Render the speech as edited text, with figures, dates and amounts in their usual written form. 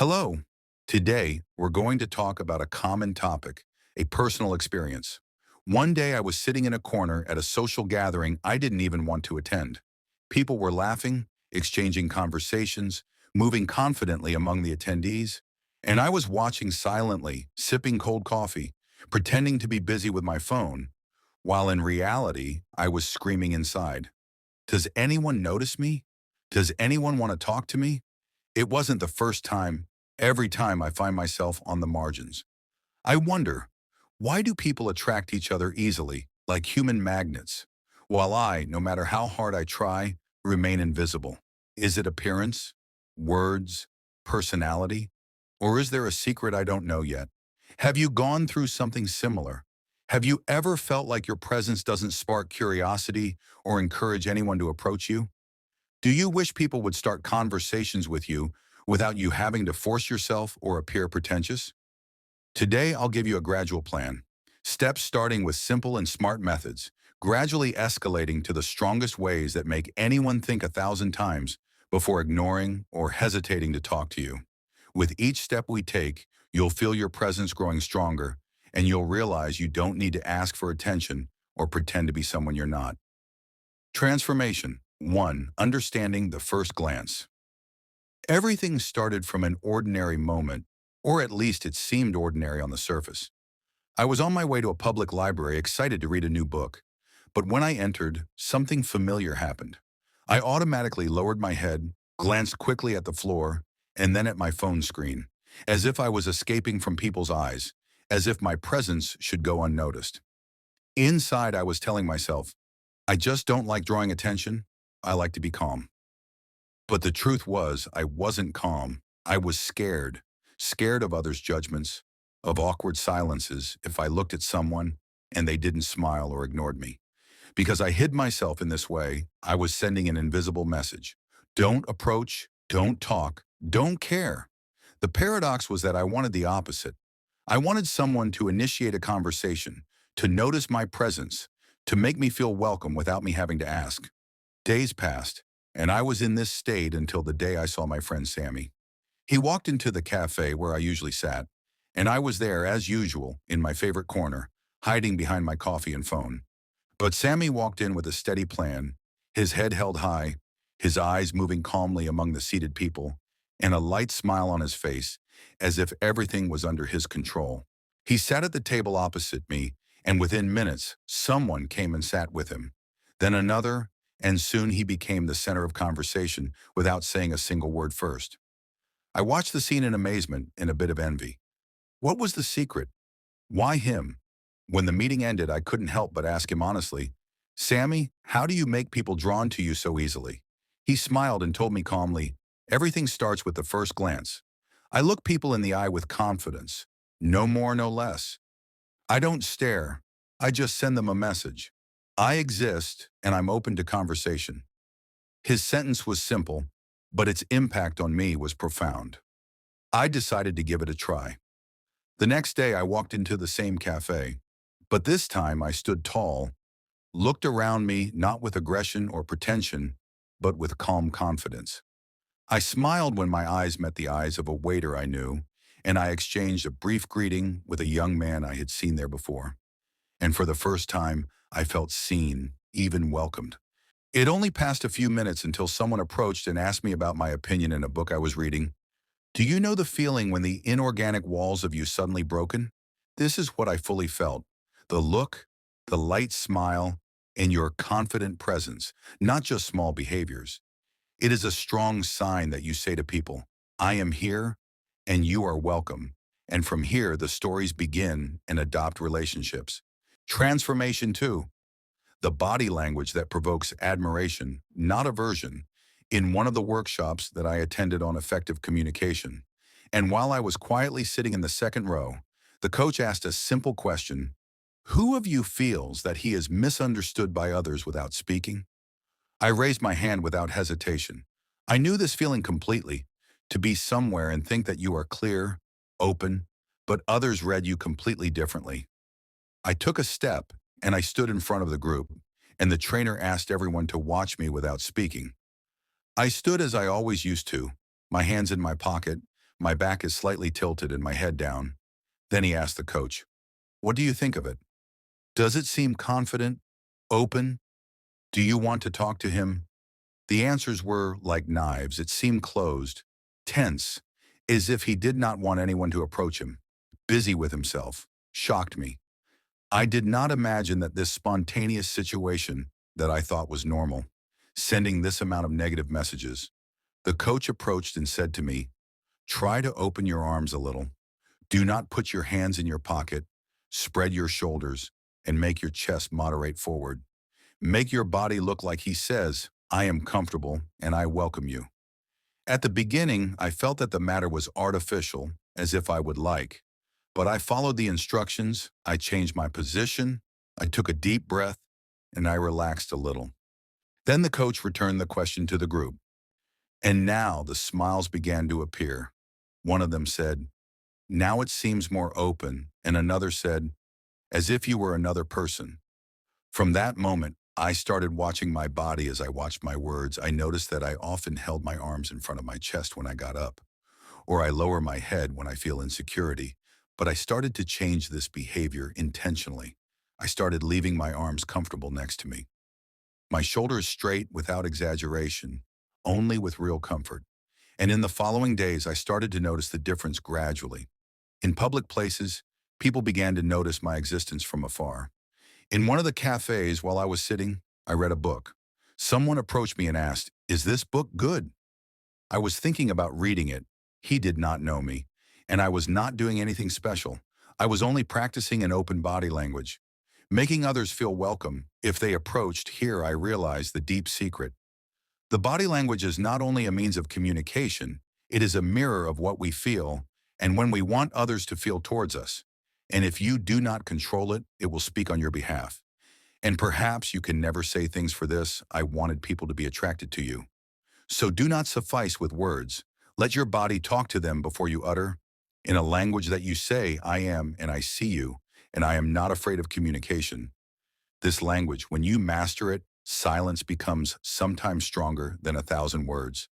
Hello. Today, we're going to talk about a common topic, a personal experience. One day I was sitting in a corner at a social gathering I didn't even want to attend. People were laughing, exchanging conversations, moving confidently among the attendees, and I was watching silently, sipping cold coffee, pretending to be busy with my phone, while in reality, I was screaming inside. Does anyone notice me? Does anyone want to talk to me? It wasn't the first time. Every time I find myself on the margins. I wonder, why do people attract each other easily, like human magnets, while I, no matter how hard I try, remain invisible? Is it appearance, words, personality, or is there a secret I don't know yet? Have you gone through something similar? Have you ever felt like your presence doesn't spark curiosity or encourage anyone to approach you? Do you wish people would start conversations with you without you having to force yourself or appear pretentious? Today, I'll give you a gradual plan. Steps starting with simple and smart methods, gradually escalating to the strongest ways that make anyone think 1,000 times before ignoring or hesitating to talk to you. With each step we take, you'll feel your presence growing stronger, and you'll realize you don't need to ask for attention or pretend to be someone you're not. Transformation. 1. Understanding the first glance. Everything started from an ordinary moment, or at least it seemed ordinary on the surface. I was on my way to a public library excited to read a new book, but when I entered, something familiar happened. I automatically lowered my head, glanced quickly at the floor, and then at my phone screen, as if I was escaping from people's eyes, as if my presence should go unnoticed. Inside, I was telling myself, I just don't like drawing attention. I like to be calm. But the truth was, I wasn't calm. I was scared. Scared of others' judgments, of awkward silences if I looked at someone and they didn't smile or ignored me. Because I hid myself in this way, I was sending an invisible message. Don't approach, don't talk, don't care. The paradox was that I wanted the opposite. I wanted someone to initiate a conversation, to notice my presence, to make me feel welcome without me having to ask. Days passed, and I was in this state until the day I saw my friend Sammy. He walked into the cafe where I usually sat, and I was there as usual in my favorite corner, hiding behind my coffee and phone. But Sammy walked in with a steady plan, his head held high, his eyes moving calmly among the seated people, and a light smile on his face, as if everything was under his control. He sat at the table opposite me, and within minutes, someone came and sat with him. Then another, and soon he became the center of conversation without saying a single word first. I watched the scene in amazement and a bit of envy. What was the secret? Why him? When the meeting ended, I couldn't help but ask him honestly, Sammy, how do you make people drawn to you so easily? He smiled and told me calmly, everything starts with the first glance. I look people in the eye with confidence. No more, no less. I don't stare. I just send them a message. I exist, and I'm open to conversation. His sentence was simple, but its impact on me was profound. I decided to give it a try. The next day, I walked into the same cafe, but this time I stood tall, looked around me not with aggression or pretension, but with calm confidence. I smiled when my eyes met the eyes of a waiter I knew, and I exchanged a brief greeting with a young man I had seen there before. And for the first time, I felt seen, even welcomed. It only passed a few minutes until someone approached and asked me about my opinion in a book I was reading. Do you know the feeling when the inorganic walls of you suddenly broken? This is what I fully felt. The look, the light smile, and your confident presence, not just small behaviors. It is a strong sign that you say to people, I am here and you are welcome. And from here, the stories begin and adopt relationships. Transformation too. The body language that provokes admiration, not aversion, in one of the workshops that I attended on effective communication. And while I was quietly sitting in the second row, the coach asked a simple question. Who of you feels that he is misunderstood by others without speaking? I raised my hand without hesitation. I knew this feeling completely, to be somewhere and think that you are clear, open, but others read you completely differently. I took a step and I stood in front of the group, and the trainer asked everyone to watch me without speaking. I stood as I always used to, my hands in my pocket, My back is slightly tilted and my head down. Then he asked the coach, "What do you think of it? Does it seem confident? Open? Do you want to talk to him?" The answers were like knives. It seemed closed, tense, as if he did not want anyone to approach him. Busy with himself. Shocked me. I did not imagine that this spontaneous situation that I thought was normal, sending this amount of negative messages. The coach approached and said to me, "Try to open your arms a little. Do not put your hands in your pocket. Spread your shoulders and make your chest moderate forward. Make your body look like he says, 'I am comfortable and I welcome you.'" At the beginning, I felt that the matter was artificial, as if I would like. But I followed the instructions, I changed my position, I took a deep breath, and I relaxed a little. Then the coach returned the question to the group. And now the smiles began to appear. One of them said, "Now it seems more open," and another said, "As if you were another person." From that moment, I started watching my body as I watched my words. I noticed that I often held my arms in front of my chest when I got up, or I lower my head when I feel insecurity. But I started to change this behavior intentionally. I started leaving my arms comfortable next to me. My shoulders straight without exaggeration, only with real comfort. And in the following days, I started to notice the difference gradually. In public places, people began to notice my existence from afar. In one of the cafes while I was sitting, I read a book. Someone approached me and asked, "Is this book good?" I was thinking about reading it. He did not know me, and I was not doing anything special. I was only practicing an open body language, making others feel welcome. If they approached, here I realized the deep secret. The body language is not only a means of communication, it is a mirror of what we feel and when we want others to feel towards us. And if you do not control it, it will speak on your behalf. And perhaps you can never say things for this, "I wanted people to be attracted to you." So do not suffice with words. Let your body talk to them before you utter. In a language that you say, "I am and I see you, and I am not afraid of communication." This language, when you master it, silence becomes sometimes stronger than 1,000 words.